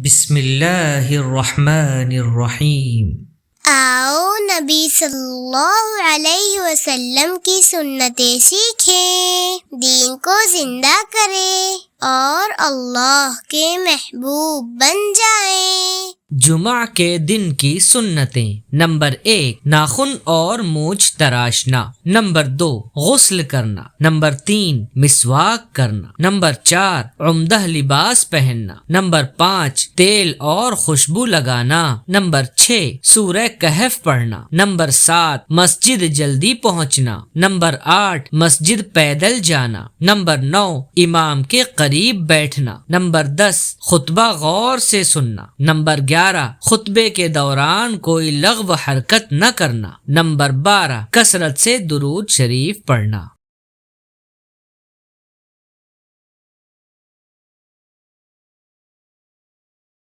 بسم اللہ الرحمن الرحیم۔ آؤ نبی صلی اللہ علیہ وسلم کی سنتیں سیکھیں، دین کو زندہ کریں اور اللہ کے محبوب بن جائیں۔ جمعہ کے دن کی سنتیں: نمبر 1 ناخن اور مونچھ تراشنا، نمبر 2 غسل کرنا، نمبر 3 مسواک کرنا، نمبر 4 عمدہ لباس پہننا، نمبر 5 تیل اور خوشبو لگانا، نمبر 6 سورہ کہف پڑھنا، نمبر 7 مسجد جلدی پہنچنا، نمبر 8 مسجد پیدل جانا، نمبر 9 امام کے قریب بیٹھنا، نمبر 10 خطبہ غور سے سننا، نمبر 11 خطبے کے دوران کوئی لغو حرکت نہ کرنا، نمبر 12 کثرت سے درود شریف پڑھنا۔